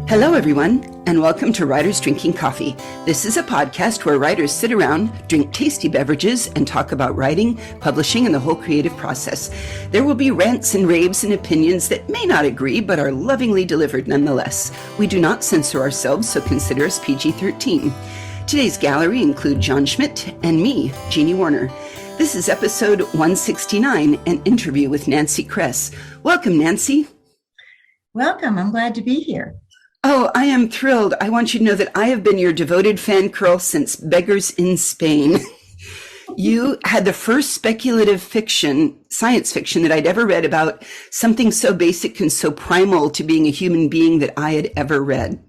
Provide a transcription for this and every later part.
Hello, everyone, and welcome to Writers Drinking Coffee. This is a podcast where writers sit around, drink tasty beverages, and talk about writing, publishing, and the whole creative process. There will be rants and raves and opinions that may not agree, but are lovingly delivered nonetheless. We do not censor ourselves, so consider us PG-13. Today's gallery include John Schmidt and me, Jeannie Warner. This is episode 169, an interview with Nancy Kress. Welcome, Nancy. Welcome. I'm glad to be here. Oh, I am thrilled. I want you to know that I have been your devoted fan girl since Beggars in Spain. You had the first speculative fiction, science fiction, that I'd ever read about something so basic and so primal to being a human being that I had ever read.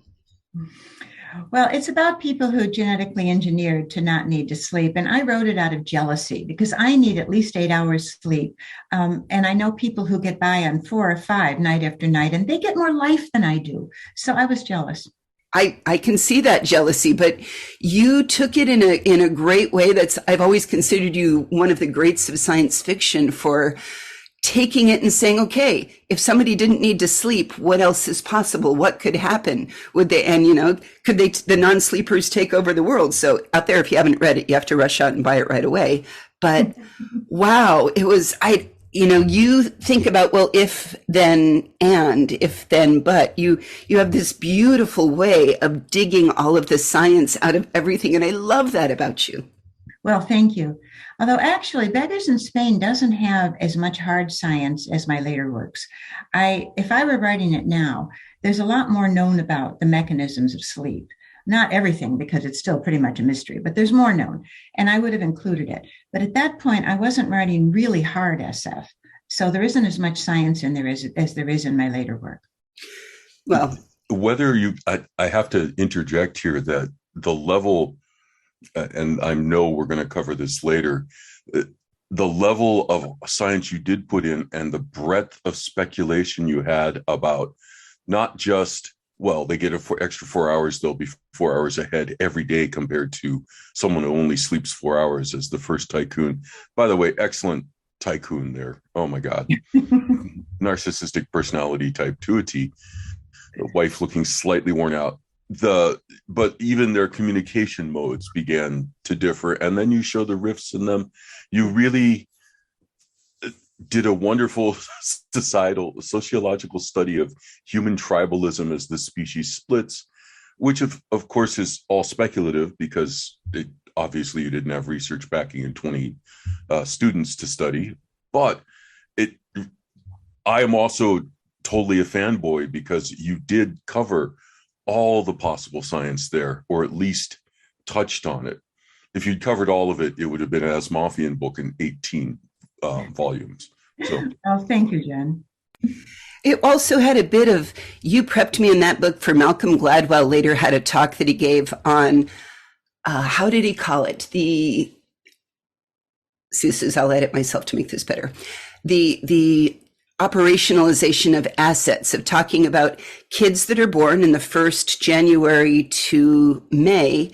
Well, it's about people who are genetically engineered to not need to sleep. And I wrote it out of jealousy because I need at least 8 hours sleep. And I know people who get by on 4 or 5 night after night, and they get more life than I do. So I was jealous. I can see that jealousy, but you took it in a great way. I've always considered you one of the greats of science fiction for taking it and saying, okay, if somebody didn't need to sleep, what else is possible? What could happen? Would they, and could the non-sleepers take over the world? So out there, if you haven't read it, you have to rush out and buy it right away. But wow, you think about, well, if then and, if then but, you have this beautiful way of digging all of the science out of everything. And I love that about you. Well, thank you. Although actually, Beggars in Spain doesn't have as much hard science as my later works. If I were writing it now, there's a lot more known about the mechanisms of sleep. Not everything, because it's still pretty much a mystery, but there's more known, and I would have included it. But at that point, I wasn't writing really hard SF, so there isn't as much science in there as there is in my later work. Well, I have to interject here that the level, and I know we're going to cover this later, the level of science you did put in and the breadth of speculation you had about not just, well, they get extra 4 hours, they'll be 4 hours ahead every day compared to someone who only sleeps 4 hours as the first tycoon. By the way, excellent tycoon there. Oh my God. Narcissistic personality type to a T. The wife looking slightly worn out. But even their communication modes began to differ, and then you show the rifts in them. You really did a wonderful sociological study of human tribalism as the species splits, which of course is all speculative because obviously you didn't have research backing and 20 students to study. But I am also totally a fanboy because you did cover all the possible science there, or at least touched on it. If you'd covered all of it, it would have been an Asimov book in 18 volumes. So, oh, thank you, Jen. It also had a bit of, you prepped me in that book for Malcolm Gladwell later had a talk that he gave on, how did he call it? I'll edit myself to make this better. The operationalization of assets, of talking about kids that are born in the 1st January to May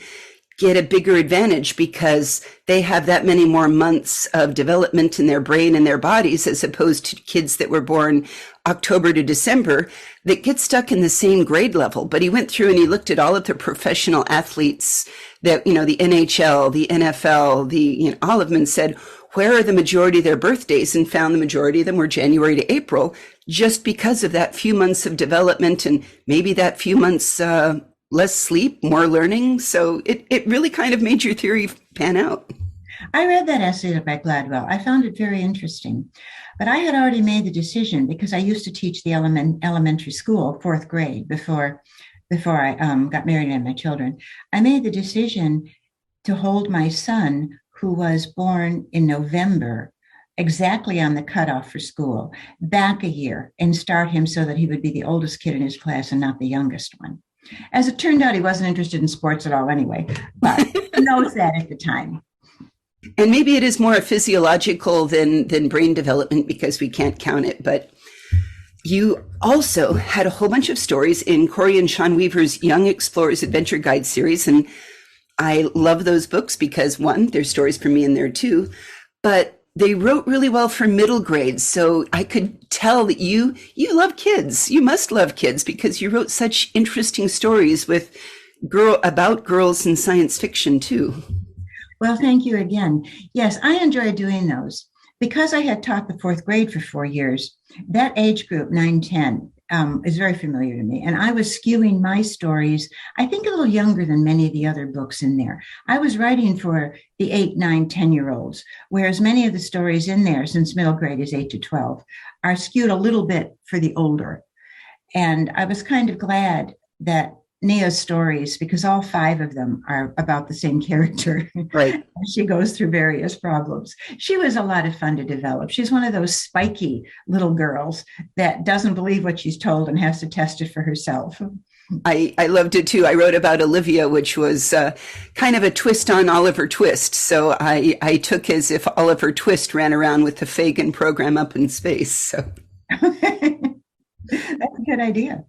get a bigger advantage because they have that many more months of development in their brain and their bodies as opposed to kids that were born October to December that get stuck in the same grade level. But he went through and he looked at all of the professional athletes that, the NHL, the NFL, all of them, and said, where are the majority of their birthdays, and found the majority of them were January to April, just because of that few months of development and maybe that few months less sleep, more learning. So it really kind of made your theory pan out. I read that essay by Gladwell. I found it very interesting, but I had already made the decision because I used to teach the elementary school, 4th grade, before I got married and had my children. I made the decision to hold my son, who was born in November, exactly on the cutoff for school, back a year and start him so that he would be the oldest kid in his class and not the youngest one. As it turned out, he wasn't interested in sports at all anyway, but he knows that at the time. And maybe it is more physiological than brain development because we can't count it. But you also had a whole bunch of stories in Corey and Sean Weaver's Young Explorers Adventure Guide series, and I love those books because, one, there's stories for me in there too, but they wrote really well for middle grades. So I could tell that you love kids. You must love kids because you wrote such interesting stories with about girls in science fiction too. Well, thank you again. Yes, I enjoy doing those. Because I had taught the fourth grade for 4 years, that age group, 9-10, is very familiar to me. And I was skewing my stories, I think a little younger than many of the other books in there. I was writing for the 8, 9, 10-year-olds, whereas many of the stories in there, since middle grade is 8 to 12, are skewed a little bit for the older. And I was kind of glad that Nea's stories, because all 5 of them are about the same character. Right. She goes through various problems. She was a lot of fun to develop. She's one of those spiky little girls that doesn't believe what she's told and has to test it for herself. I loved it too. I wrote about Olivia, which was kind of a twist on Oliver Twist. So I took as if Oliver Twist ran around with the Fagin program up in space. So that's a good idea.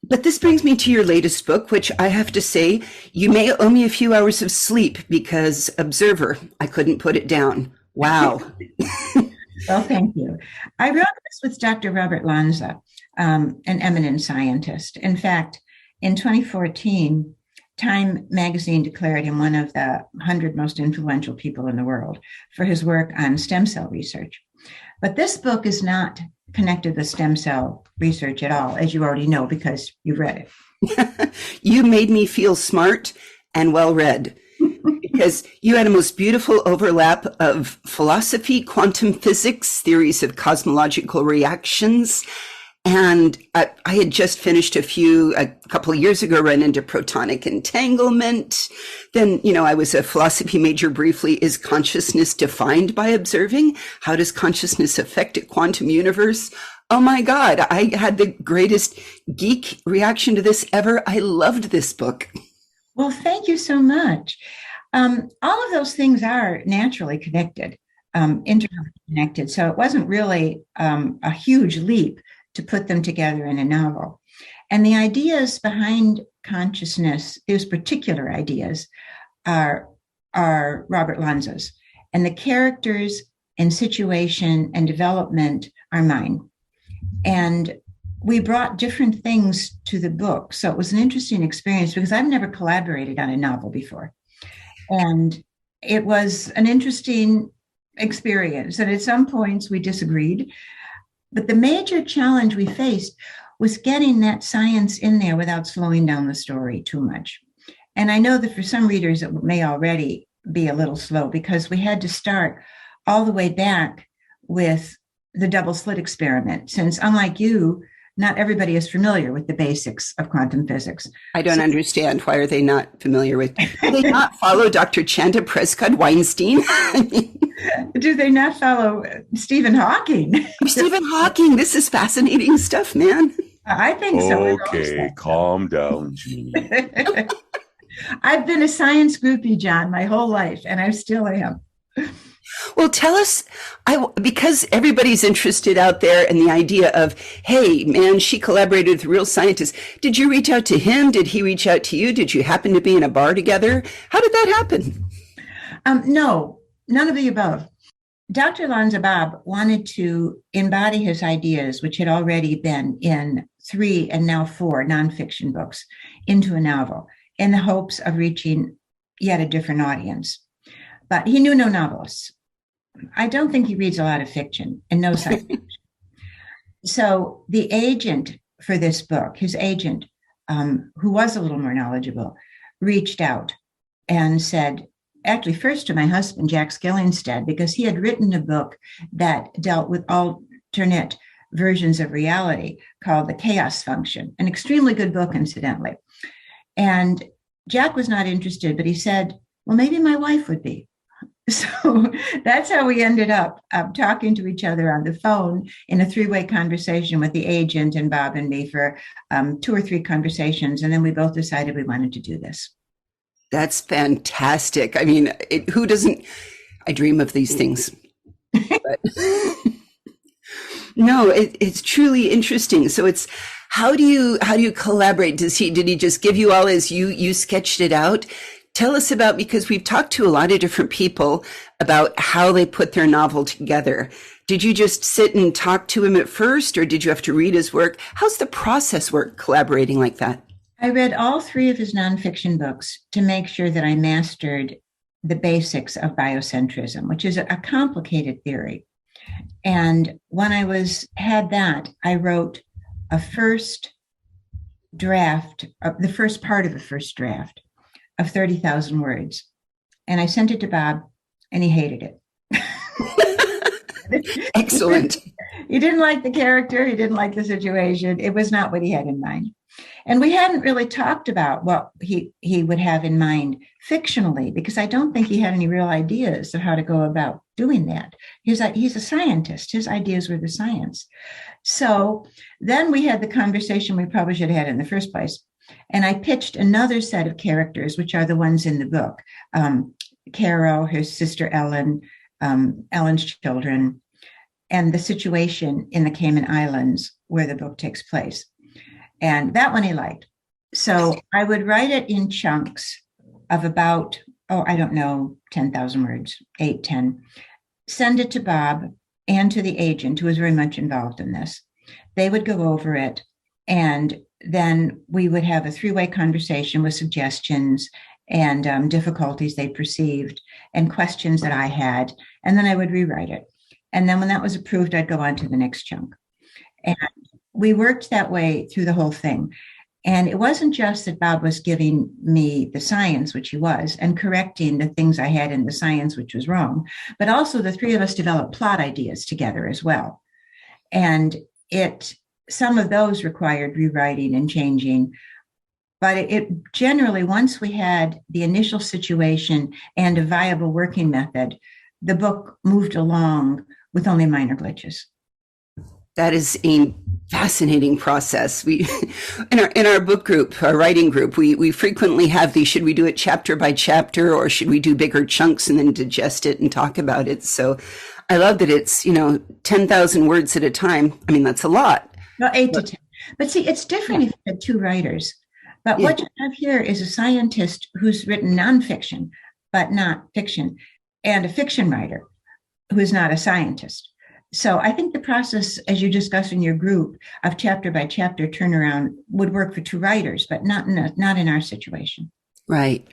But this brings me to your latest book, which I have to say, you may owe me a few hours of sleep because Observer, I couldn't put it down. Wow. Well, thank you. I wrote this with Dr. Robert Lanza, an eminent scientist. In fact, in 2014, Time magazine declared him one of the 100 most influential people in the world for his work on stem cell research. But this book is not connected with stem cell research at all, as you already know, because you've read it. You made me feel smart and well-read because you had a most beautiful overlap of philosophy, quantum physics, theories of cosmological reactions. And I had just finished a couple of years ago, run into protonic entanglement. Then, I was a philosophy major briefly. Is consciousness defined by observing? How does consciousness affect a quantum universe? Oh my God, I had the greatest geek reaction to this ever. I loved this book. Well, thank you so much. All of those things are naturally connected, interconnected. So it wasn't really a huge leap to put them together in a novel. And the ideas behind consciousness, those particular ideas, are Robert Lanza's. And the characters and situation and development are mine. And we brought different things to the book. So it was an interesting experience because I've never collaborated on a novel before. And it was an interesting experience. And at some points we disagreed. But the major challenge we faced was getting that science in there without slowing down the story too much. And I know that for some readers, it may already be a little slow because we had to start all the way back with the double slit experiment, since unlike you, not everybody is familiar with the basics of quantum physics. I don't understand. Why are they not familiar with? Do they not follow Dr. Chanda Prescott Weinstein? Do they not follow Stephen Hawking? Stephen Hawking. This is fascinating stuff, man. I think so. Okay, calm down, Jeannie. I've been a science groupie, John, my whole life, and I still am. Well, tell us, because everybody's interested out there in the idea of, hey, man, she collaborated with real scientists. Did you reach out to him? Did he reach out to you? Did you happen to be in a bar together? How did that happen? No, none of the above. Dr. Lanza Bob wanted to embody his ideas, which had already been in 3 and now 4 nonfiction books, into a novel in the hopes of reaching yet a different audience. But he knew no novelists. I don't think he reads a lot of fiction and no science fiction. So the agent for this book, his agent, who was a little more knowledgeable, reached out and said, actually first to my husband, Jack Skillingstead, because he had written a book that dealt with alternate versions of reality called The Chaos Function, an extremely good book, incidentally. And Jack was not interested, but he said, well, maybe my wife would be. So that's how we ended up talking to each other on the phone in a 3-way conversation with the agent and Bob and me for 2 or 3 conversations. And then we both decided we wanted to do this. That's fantastic. I mean, who doesn't? I dream of these things. But, no, it's truly interesting. So it's how do you collaborate? Did he just give you all as you sketched it out? Tell us about, because we've talked to a lot of different people about how they put their novel together. Did you just sit and talk to him at first, or did you have to read his work? How's the process work collaborating like that? I read all three of his nonfiction books to make sure that I mastered the basics of biocentrism, which is a complicated theory. And when had that, I wrote a first draft, the first part of the first draft of 30,000 words. And I sent it to Bob, and he hated it. Excellent. He didn't like the character. He didn't like the situation. It was not what he had in mind. And we hadn't really talked about what he would have in mind fictionally, because I don't think he had any real ideas of how to go about doing that. He's a scientist. His ideas were the science. So then we had the conversation we probably should have had in the first place. And I pitched another set of characters, which are the ones in the book. Caro, his sister Ellen, Ellen's children, and the situation in the Cayman Islands where the book takes place. And that one he liked. So I would write it in chunks of about, 10,000 words, 8, 10. Send it to Bob and to the agent, who was very much involved in this. They would go over it, and then we would have a 3-way conversation with suggestions and difficulties they perceived and questions that I had. And then I would rewrite it. And then when that was approved, I'd go on to the next chunk. And we worked that way through the whole thing. And it wasn't just that Bob was giving me the science, which he was, and correcting the things I had in the science, which was wrong, but also the three of us developed plot ideas together as well. And some of those required rewriting and changing, but it generally, once we had the initial situation and a viable working method, the book moved along with only minor glitches. That is a fascinating process. We, in our book group, our writing group, we frequently have these, should we do it chapter by chapter, or should we do bigger chunks and then digest it and talk about it? So I love that it's, 10,000 words at a time. I mean, that's a lot. Well, 8 to 10. But see, it's different if you had two writers. But what you have here is a scientist who's written nonfiction, but not fiction, and a fiction writer who is not a scientist. So I think the process, as you discuss in your group, of chapter by chapter turnaround would work for two writers, but not in our situation. Right.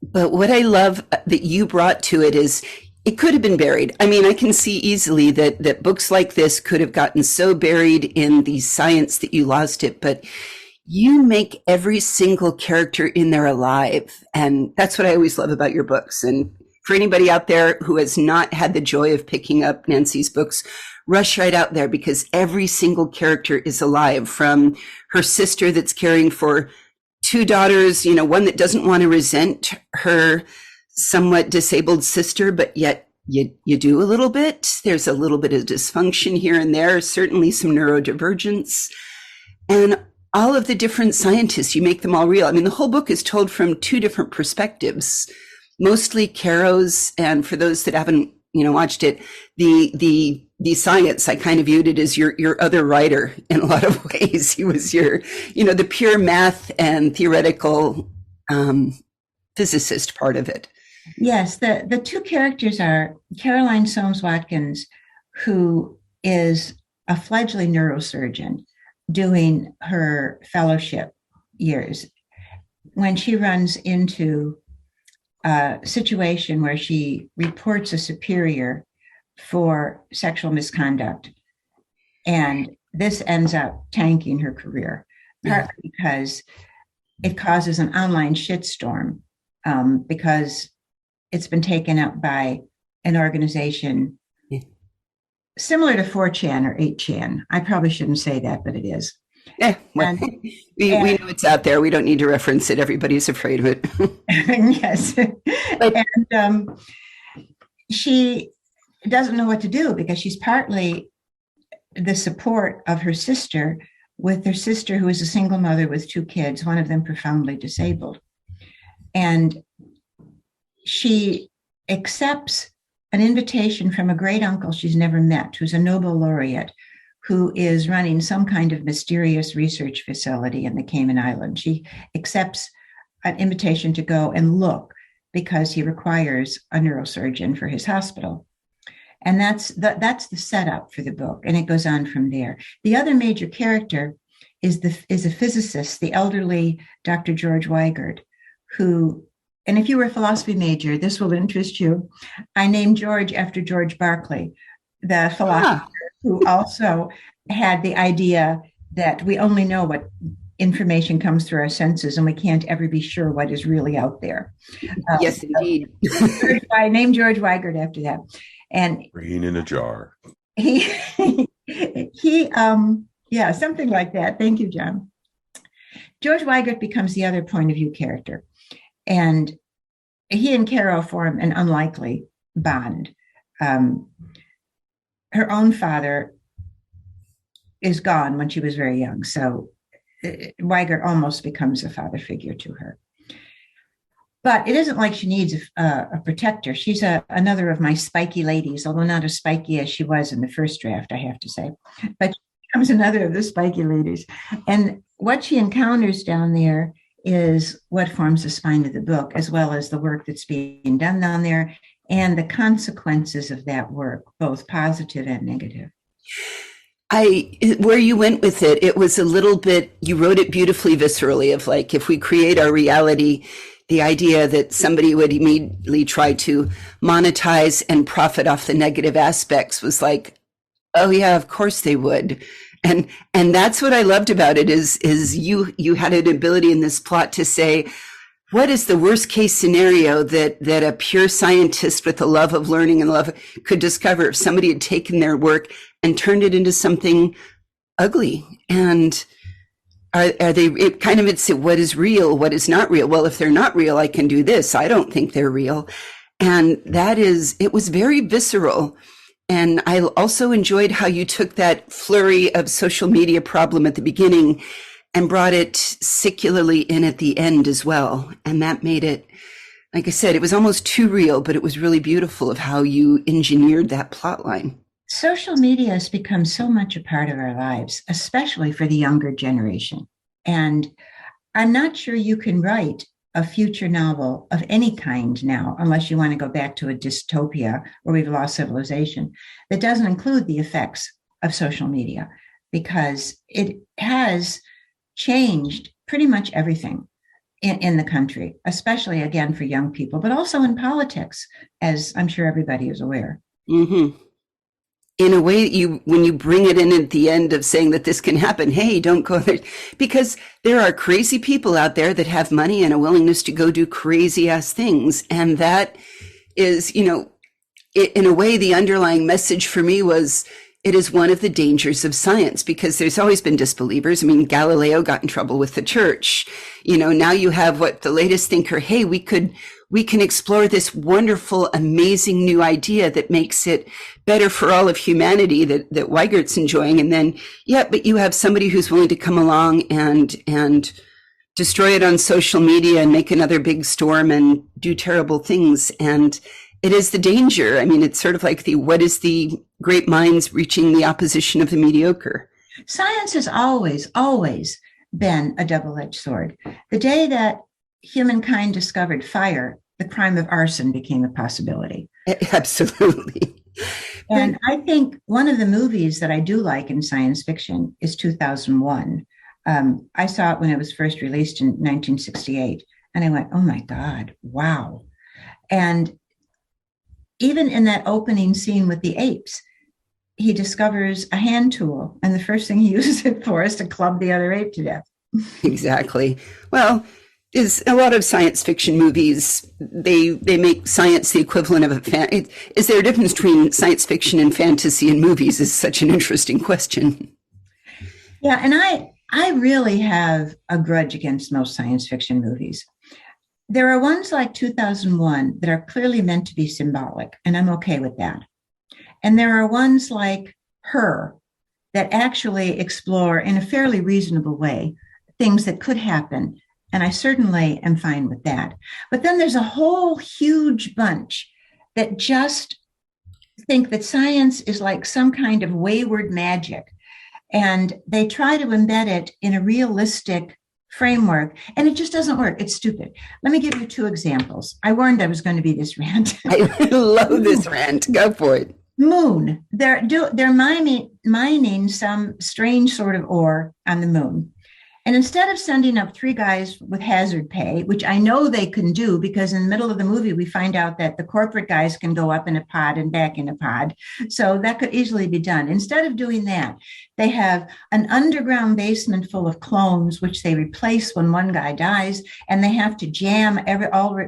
But what I love that you brought to it is it could have been buried. I mean, I can see easily that books like this could have gotten so buried in the science that you lost it, but you make every single character in there alive. And that's what I always love about your books. And for anybody out there who has not had the joy of picking up Nancy's books, rush right out there, because every single character is alive, from her sister that's caring for 2 daughters, one that doesn't want to resent her somewhat disabled sister, but yet you do a little bit. There's a little bit of dysfunction here and there, certainly some neurodivergence, and all of the different scientists, you make them all real. I mean, the whole book is told from 2 different perspectives, mostly Caro's, and for those that haven't, watched it, the science, I kind of viewed it as your other writer in a lot of ways. He was your, the pure math and theoretical physicist part of it. Yes, the 2 characters are Caroline Soames Watkins, who is a fledgling neurosurgeon doing her fellowship years. When she runs into a situation where she reports a superior for sexual misconduct, and this ends up tanking her career, partly because it causes an online shitstorm, because it's been taken up by an organization similar to 4chan or 8chan. I probably shouldn't say that, but it is. Yeah, well, we know it's out there. We don't need to reference it. Everybody's afraid of it. Yes. And she doesn't know what to do, because she's partly the support of her sister, with her sister who is a single mother with 2 kids, one of them profoundly disabled. And she accepts an invitation from a great uncle she's never met, who's a Nobel laureate, who is running some kind of mysterious research facility in the Cayman Islands. She accepts an invitation to go and look because he requires a neurosurgeon for his hospital. And that's the setup for the book, and it goes on from there. The other major character is a physicist, the elderly Dr. George Weigert, who, and if you were a philosophy major, this will interest you. I named George after George Berkeley, the philosopher who also had the idea that we only know what information comes through our senses, and we can't ever be sure what is really out there. Yes, indeed. I named George Weigert after that. And Rain in a jar. He, yeah, something like that. Thank you, John. George Weigert becomes the other point of view character. And he and Carol form an unlikely bond. Her own father is gone when she was very young. So Weigert almost becomes a father figure to her. But it isn't like she needs a protector. She's another of my spiky ladies, although not as spiky as she was in the first draft, I have to say. But she becomes another of the spiky ladies. And what she encounters down there is what forms the spine of the book, as well as the work that's being done down there and the consequences of that work, both positive and negative. Where you went with it, it was a little bit, you wrote it beautifully viscerally of like, if we create our reality, the idea that somebody would immediately try to monetize and profit off the negative aspects was like, oh yeah, of course they would. And that's what I loved about it is you had an ability in this plot to say, what is the worst case scenario that a pure scientist with a love of learning and love could discover if somebody had taken their work and turned it into something ugly? And are they it's what is real, what is not real? Well, if they're not real, I can do this. I don't think they're real. And it was very visceral. And I also enjoyed how you took that flurry of social media problem at the beginning and brought it secularly in at the end as well. And that made it, like I said, it was almost too real, but it was really beautiful of how you engineered that plot line. Social media has become so much a part of our lives, especially for the younger generation. And I'm not sure you can write a future novel of any kind now, unless you want to go back to a dystopia where we've lost civilization, that doesn't include the effects of social media, because it has changed pretty much everything in the country, especially, again, for young people, but also in politics, as I'm sure everybody is aware. Mm-hmm. In a way, when you bring it in at the end of saying that this can happen, hey, don't go there, because there are crazy people out there that have money and a willingness to go do crazy ass things. And that is, in a way, the underlying message for me was, it is one of the dangers of science, because there's always been disbelievers. I mean, Galileo got in trouble with the church. Now you have the latest thinker, hey, we can explore this wonderful, amazing new idea that makes it better for all of humanity that Weigert's enjoying. And then, but you have somebody who's willing to come along and destroy it on social media and make another big storm and do terrible things. And it is the danger. I mean, it's sort of like what is the great minds reaching the opposition of the mediocre? Science has always, always been a double-edged sword. The day that humankind discovered fire, the crime of arson became a possibility. Absolutely. And I think one of the movies that I do like in science fiction is 2001. I saw it when it was first released in 1968, and I went, oh my God, wow. And even in that opening scene with the apes, he discovers a hand tool, and the first thing he uses it for is to club the other ape to death. Exactly. Well, is a lot of science fiction movies, they make science the equivalent of is there a difference between science fiction and fantasy in movies is such an interesting question. Yeah, and I really have a grudge against most science fiction movies. There are ones like 2001 that are clearly meant to be symbolic, and I'm okay with that. And there are ones like Her that actually explore in a fairly reasonable way things that could happen. And I certainly am fine with that. But then there's a whole huge bunch that just think that science is like some kind of wayward magic. And they try to embed it in a realistic framework, and it just doesn't work. It's stupid. Let me give you two examples. I warned I was going to be this rant. I love this rant. Go for it. Moon. They're mining some strange sort of ore on the moon. And instead of sending up three guys with hazard pay, which I know they can do, because in the middle of the movie, we find out that the corporate guys can go up in a pod and back in a pod. So that could easily be done. Instead of doing that, they have an underground basement full of clones, which they replace when one guy dies, and they have to jam all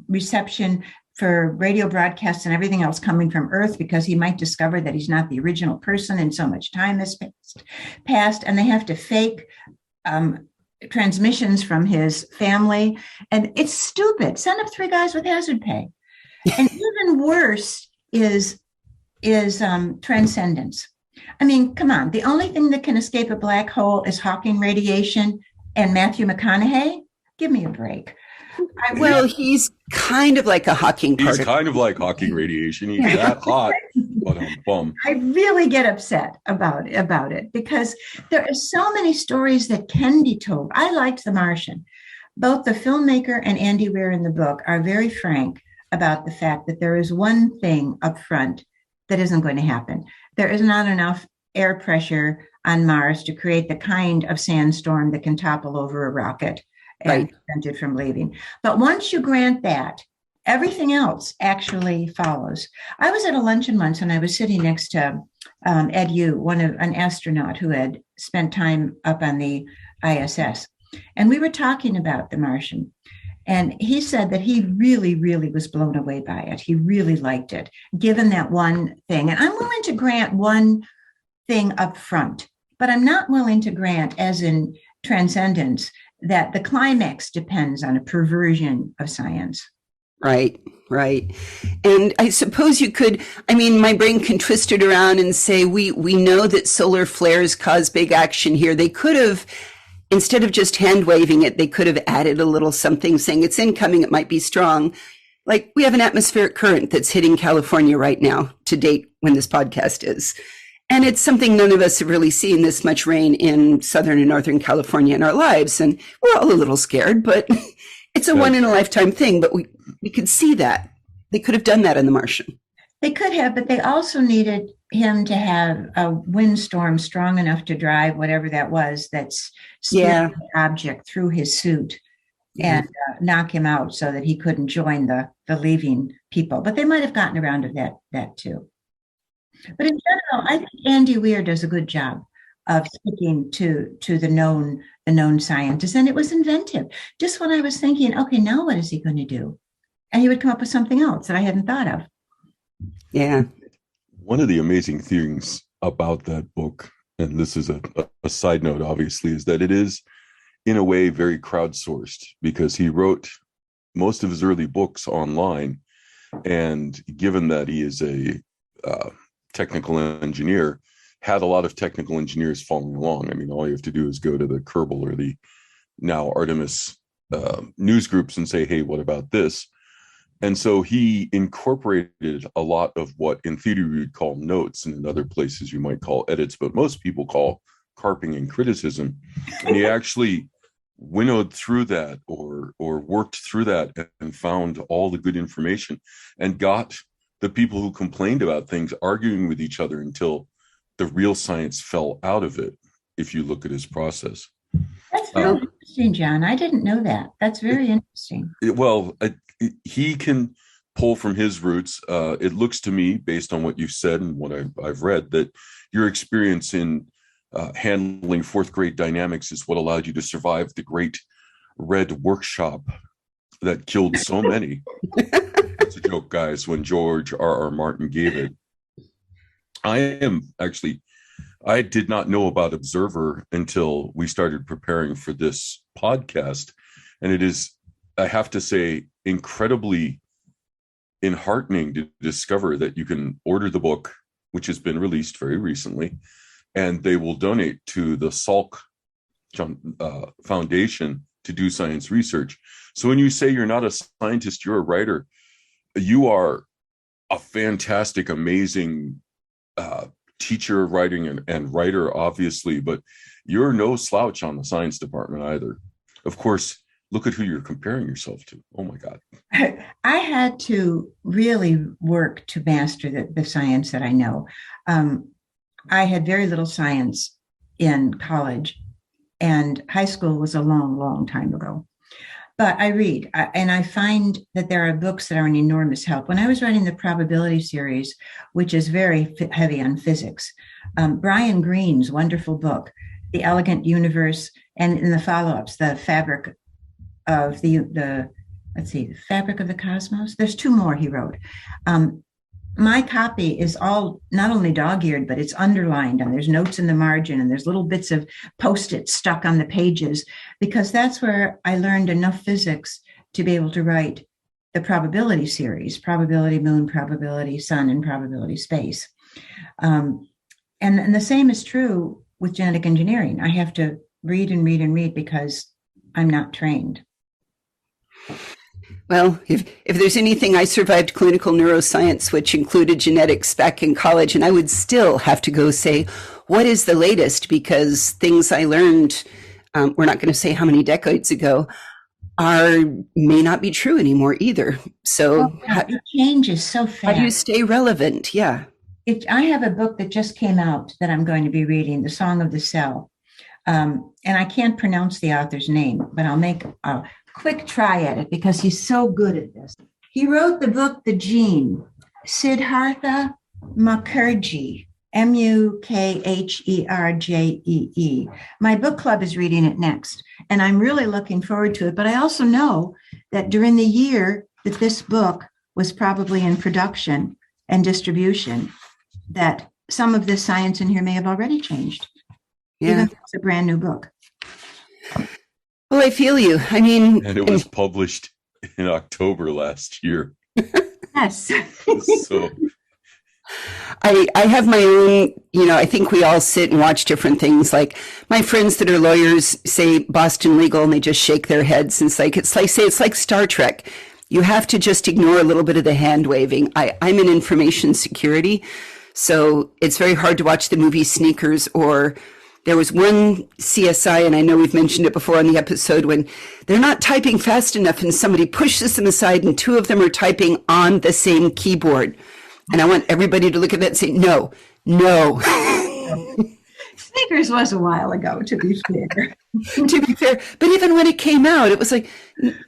reception for radio broadcasts and everything else coming from Earth, because he might discover that he's not the original person and so much time has passed, and they have to fake transmissions from his family. And it's stupid. Send up three guys with hazard pay. And even worse is transcendence. I mean, come on. The only thing that can escape a black hole is Hawking radiation and Matthew McConaughey. Give me a break. Well, he's kind of like a Hawking particle. He's kind of like Hawking radiation. He's that hot. But I really get upset about it because there are so many stories that can be told. I liked The Martian. Both the filmmaker and Andy Weir in the book are very frank about the fact that there is one thing up front that isn't going to happen. There is not enough air pressure on Mars to create the kind of sandstorm that can topple over a rocket and prevent it from leaving. But once you grant that, everything else actually follows. I was at a luncheon once and I was sitting next to Ed Yu, an astronaut who had spent time up on the ISS. And we were talking about The Martian. And he said that he really, really was blown away by it. He really liked it, given that one thing. And I'm willing to grant one thing up front, but I'm not willing to grant, as in Transcendence, that the climax depends on a perversion of science. Right. And I suppose you could, my brain can twist it around and say, we know that solar flares cause big action here. They could have, instead of just hand waving it, they could have added a little something saying it's incoming, it might be strong. Like we have an atmospheric current that's hitting California right now to date when this podcast is. And it's something none of us have really seen, this much rain in Southern and Northern California in our lives. And we're all a little scared, but it's a one in a lifetime thing. But we could see that. They could have done that in The Martian. They could have, but they also needed him to have a windstorm strong enough to drive whatever that was that's the object through his suit and knock him out so that he couldn't join the leaving people. But they might have gotten around to that too. But in general, I think Andy Weir does a good job of sticking to the known scientists, and it was inventive. Just when I was thinking, okay, now what is he going to do? And he would come up with something else that I hadn't thought of. Yeah. One of the amazing things about that book, and this is a side note, obviously, is that it is, in a way, very crowdsourced, because he wrote most of his early books online. And given that he is a technical engineer, had a lot of technical engineers following along. All you have to do is go to the Kerbal or the now Artemis news groups and say, hey, what about this? And so he incorporated a lot of what in theory we would call notes, and in other places you might call edits, but most people call carping and criticism. And he actually winnowed through that or worked through that and found all the good information and got the people who complained about things arguing with each other until the real science fell out of it, if you look at his process. That's very interesting, John. I didn't know that. That's very interesting. He can pull from his roots. It looks to me, based on what you've said and what I've read, that your experience in handling fourth grade dynamics is what allowed you to survive the great red workshop that killed so many. It's a joke, guys, when George R.R. Martin gave it. I did not know about Observer until we started preparing for this podcast. And it is, I have to say, incredibly enheartening to discover that you can order the book, which has been released very recently, and they will donate to the Salk Foundation to do science research. So when you say you're not a scientist, you're a writer, you are a fantastic, amazing teacher, writing and writer, obviously, but you're no slouch on the science department either. of course, look at who you're comparing yourself to. Oh my God. I had to really work to master the science that I know. I had very little science in college, and high school was a long, long time ago. But I read, and I find that there are books that are an enormous help. When I was writing the probability series, which is very heavy on physics, Brian Greene's wonderful book, The Elegant Universe, and in the follow-ups, The Fabric of the Fabric of the Cosmos. There's two more he wrote. My copy is all not only dog-eared, but it's underlined, and there's notes in the margin, and there's little bits of Post-it stuck on the pages, because that's where I learned enough physics to be able to write the probability series: probability moon, probability sun, and probability space. And the same is true with genetic engineering. I have to read and read and read because I'm not trained. Well, if there's anything, I survived clinical neuroscience, which included genetics back in college, and I would still have to go say, what is the latest? Because things I learned, we're not going to say how many decades ago, may not be true anymore either. So it changes so fast. How do you stay relevant? Yeah. I have a book that just came out that I'm going to be reading, The Song of the Cell. And I can't pronounce the author's name, but I'll make a quick try at it because he's so good at this. He wrote the book, The Gene, Siddhartha Mukherjee, Mukherjee. My book club is reading it next, and I'm really looking forward to it. But I also know that during the year that this book was probably in production and distribution, that some of this science in here may have already changed. Yeah. Even if it's a brand new book. Well, I feel you. I mean, and it was published in October last year. Yes. So I have my own, I think we all sit and watch different things. Like my friends that are lawyers say Boston Legal and they just shake their heads. And it's like Star Trek. You have to just ignore a little bit of the hand waving. I'm in information security, so it's very hard to watch the movie Sneakers, or there was one CSI, and I know we've mentioned it before on the episode, when they're not typing fast enough and somebody pushes them aside and two of them are typing on the same keyboard. And I want everybody to look at that and say, no. Sneakers was a while ago, to be fair. But even when it came out, it was like,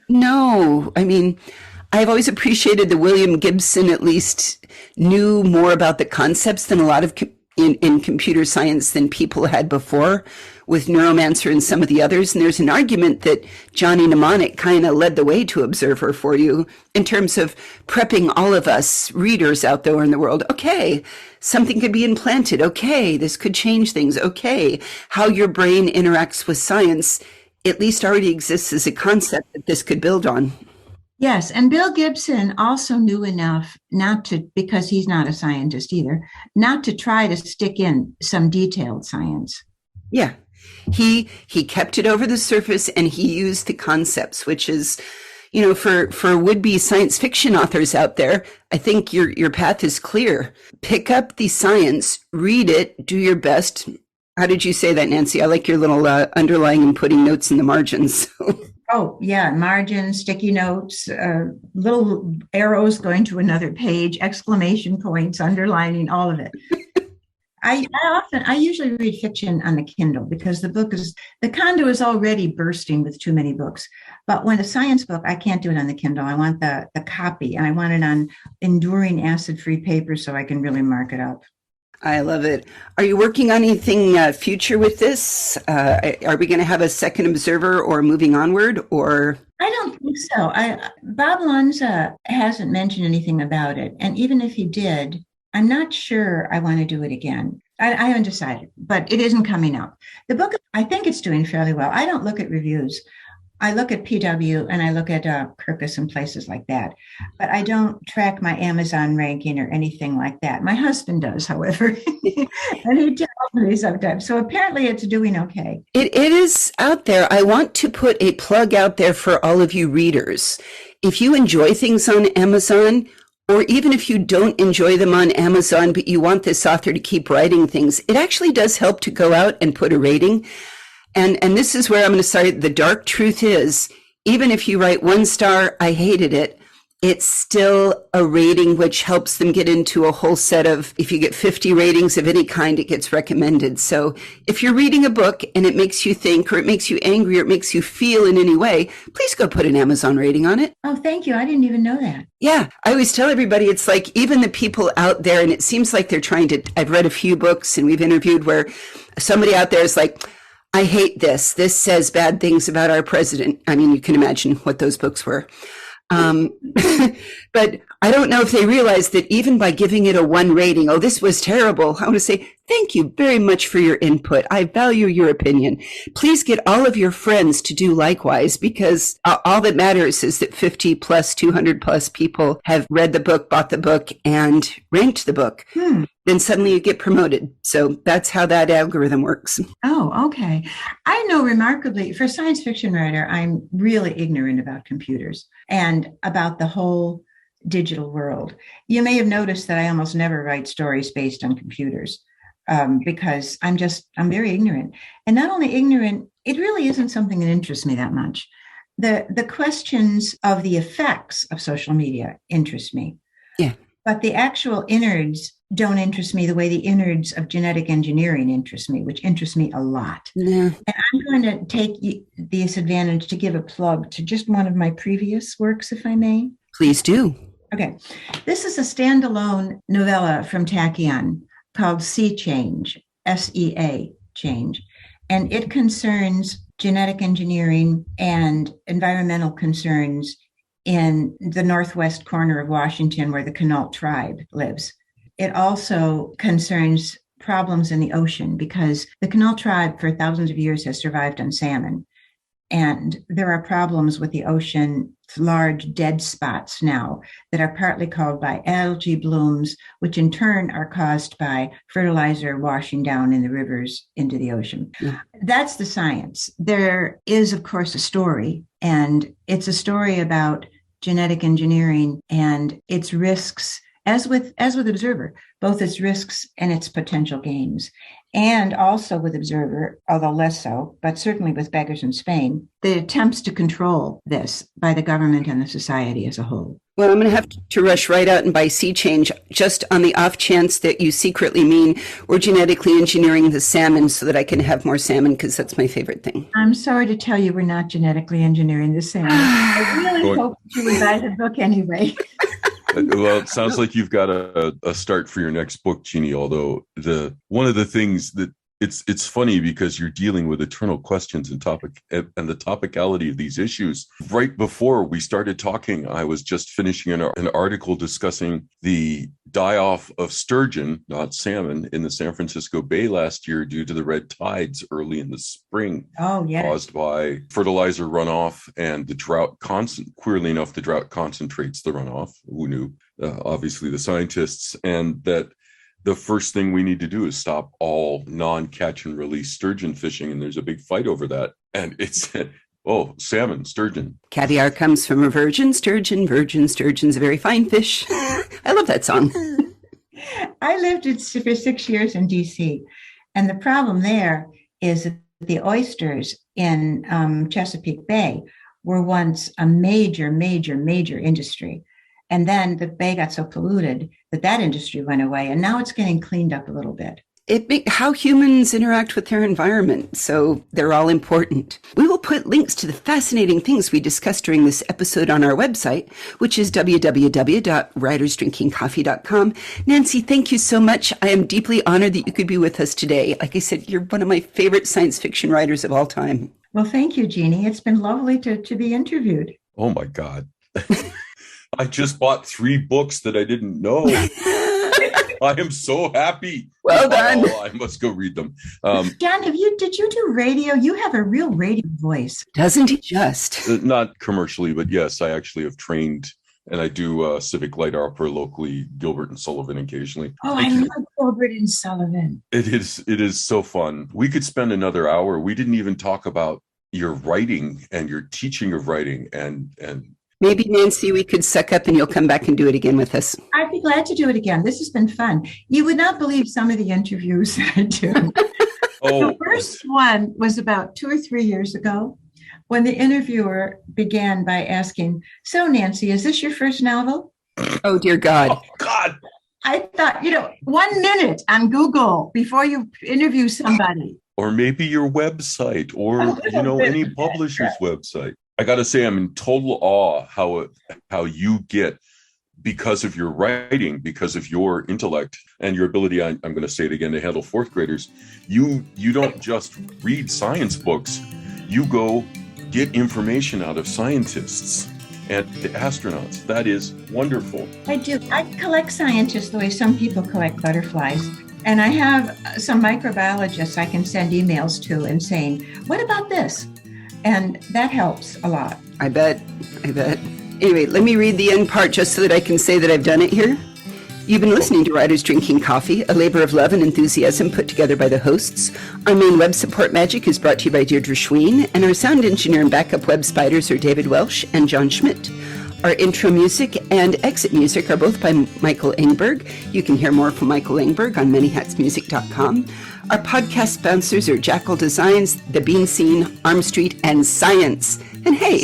no. I mean, I've always appreciated that William Gibson at least knew more about the concepts than a lot of in computer science than people had before with Neuromancer and some of the others. And there's an argument that Johnny Mnemonic kind of led the way to Observer for you in terms of prepping all of us readers out there in the world. Okay, something could be implanted. Okay, this could change things. Okay, how your brain interacts with science at least already exists as a concept that this could build on. Yes, and Bill Gibson also knew enough not to, because he's not a scientist either, not to try to stick in some detailed science. Yeah, he kept it over the surface and he used the concepts, which is, for would-be science fiction authors out there, I think your path is clear. Pick up the science, read it, do your best. How did you say that, Nancy? I like your little underlying and putting notes in the margins. Oh, yeah, margins, sticky notes, little arrows going to another page, exclamation points, underlining, all of it. I usually read fiction on the Kindle because the condo is already bursting with too many books. But when a science book, I can't do it on the Kindle. I want the copy, and I want it on enduring acid-free paper so I can really mark it up. I love it. Are you working on anything future with this? Are we going to have a second Observer or moving onward, or? I don't think so. Bob Lanza hasn't mentioned anything about it. And even if he did, I'm not sure I want to do it again. I haven't decided, but it isn't coming out. The book, I think it's doing fairly well. I don't look at reviews. I look at PW and I look at Kirkus and places like that, but I don't track my Amazon ranking or anything like that. My husband does, however, and he tells me sometimes. So apparently it's doing okay. It is out there. I want to put a plug out there for all of you readers. If you enjoy things on Amazon, or even if you don't enjoy them on Amazon, but you want this author to keep writing things, it actually does help to go out and put a rating. And this is where I'm going to say the dark truth is, even if you write 1 star, I hated it, it's still a rating which helps them get into a whole set of, if you get 50 ratings of any kind, it gets recommended. So if you're reading a book and it makes you think, or it makes you angry, or it makes you feel in any way, please go put an Amazon rating on it. Oh, thank you. I didn't even know that. Yeah. I always tell everybody, it's like even the people out there, and it seems like they're trying to, I've read a few books and we've interviewed where somebody out there is like, I hate this. This says bad things about our president. I mean, you can imagine what those books were. But I don't know if they realize that even by giving it a 1 rating, oh, this was terrible, I want to say, thank you very much for your input. I value your opinion. Please get all of your friends to do likewise, because all that matters is that 50 plus, 200 plus people have read the book, bought the book, and ranked the book. Then suddenly you get promoted. So that's how that algorithm works. Oh, okay. I know remarkably, for a science fiction writer, I'm really ignorant about computers and about the whole digital world. You may have noticed that I almost never write stories based on computers because I'm very ignorant. And not only ignorant, it really isn't something that interests me that much. The questions of the effects of social media interest me. Yeah. But the actual innards don't interest me the way the innards of genetic engineering interest me, which interests me a lot. Yeah. And I'm going to take this advantage to give a plug to just one of my previous works, if I may. Please do. Okay. This is a standalone novella from Tachyon called Sea Change, SEA Change. And it concerns genetic engineering and environmental concerns in the northwest corner of Washington where the Quinault tribe lives. It also concerns problems in the ocean because the Quinault tribe for thousands of years has survived on salmon. And there are problems with the ocean, large dead spots now that are partly caused by algae blooms, which in turn are caused by fertilizer washing down in the rivers into the ocean. Yeah. That's the science. There is, of course, a story, and it's a story about genetic engineering and its risks, as with Observer, both its risks and its potential gains. And also with Observer, although less so, but certainly with Beggars in Spain, the attempts to control this by the government and the society as a whole. Well, I'm going to have to rush right out and buy Sea Change, just on the off chance that you secretly mean we're genetically engineering the salmon so that I can have more salmon, because that's my favorite thing. I'm sorry to tell you we're not genetically engineering the salmon. I really hope you would buy the book anyway. Well, it sounds like you've got a start for your next book, Jeannie, although one of the things that it's funny because you're dealing with eternal questions and the topicality of these issues. Right before we started talking, I was just finishing an article discussing the die-off of sturgeon, not salmon, in the San Francisco Bay last year due to the red tides early in the spring. Oh, yes. Caused by fertilizer runoff and the drought. Queerly enough, the drought concentrates the runoff. Who knew? Obviously, the scientists. And that the first thing we need to do is stop all non-catch and release sturgeon fishing. And there's a big fight over that. And it's, salmon, sturgeon. Caviar comes from a virgin sturgeon. Virgin sturgeon's a very fine fish. I love that song. I lived for 6 years in D.C. And the problem there is that the oysters in Chesapeake Bay were once a major, major, major industry. And then the bay got so polluted that industry went away. And now it's getting cleaned up a little bit. How humans interact with their environment. So they're all important. We will put links to the fascinating things we discussed during this episode on our website, which is www.writersdrinkingcoffee.com. Nancy, thank you so much. I am deeply honored that you could be with us today. Like I said, you're one of my favorite science fiction writers of all time. Well, thank you, Jeannie. It's been lovely to be interviewed. Oh, my God. I just bought 3 books that I didn't know. I am so happy. Well done. Oh, I must go read them. John, did you do radio? You have a real radio voice. Doesn't he just? Not commercially, but yes, I actually have trained, and I do civic light opera locally, Gilbert and Sullivan occasionally. Oh, I love Gilbert and Sullivan. It is so fun. We could spend another hour. We didn't even talk about your writing and your teaching of writing and maybe, Nancy, we could suck up and you'll come back and do it again with us. I'd be glad to do it again. This has been fun. You would not believe some of the interviews that I do. Oh, The first one was about 2 or 3 years ago when the interviewer began by asking, "So, Nancy, is this your first novel?" Oh, dear God. oh God. I thought, 1 minute on Google before you interview somebody. Or maybe your website, or any publisher's website. I got to say, I'm in total awe how you get, because of your writing, because of your intellect and your ability, I'm going to say it again, to handle fourth graders. You don't just read science books. You go get information out of scientists and astronauts. That is wonderful. I do. I collect scientists the way some people collect butterflies. And I have some microbiologists I can send emails to and saying, "What about this?" And that helps a lot. I bet. Anyway, let me read the end part just so that I can say that I've done it here. You've been listening to Writers Drinking Coffee, a labor of love and enthusiasm put together by the hosts. Our main web support magic is brought to you by Deirdre Schween, and our sound engineer and backup web spiders are David Welsh and John Schmidt. Our intro music and exit music are both by Michael Engberg. You can hear more from Michael Engberg on manyhatsmusic.com. Our podcast sponsors are Jackal Designs, The Bean Scene, Arm Street, and Science. And hey,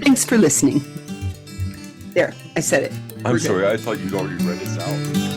thanks for listening. There, I said it. I'm sorry, I thought you'd already read us out.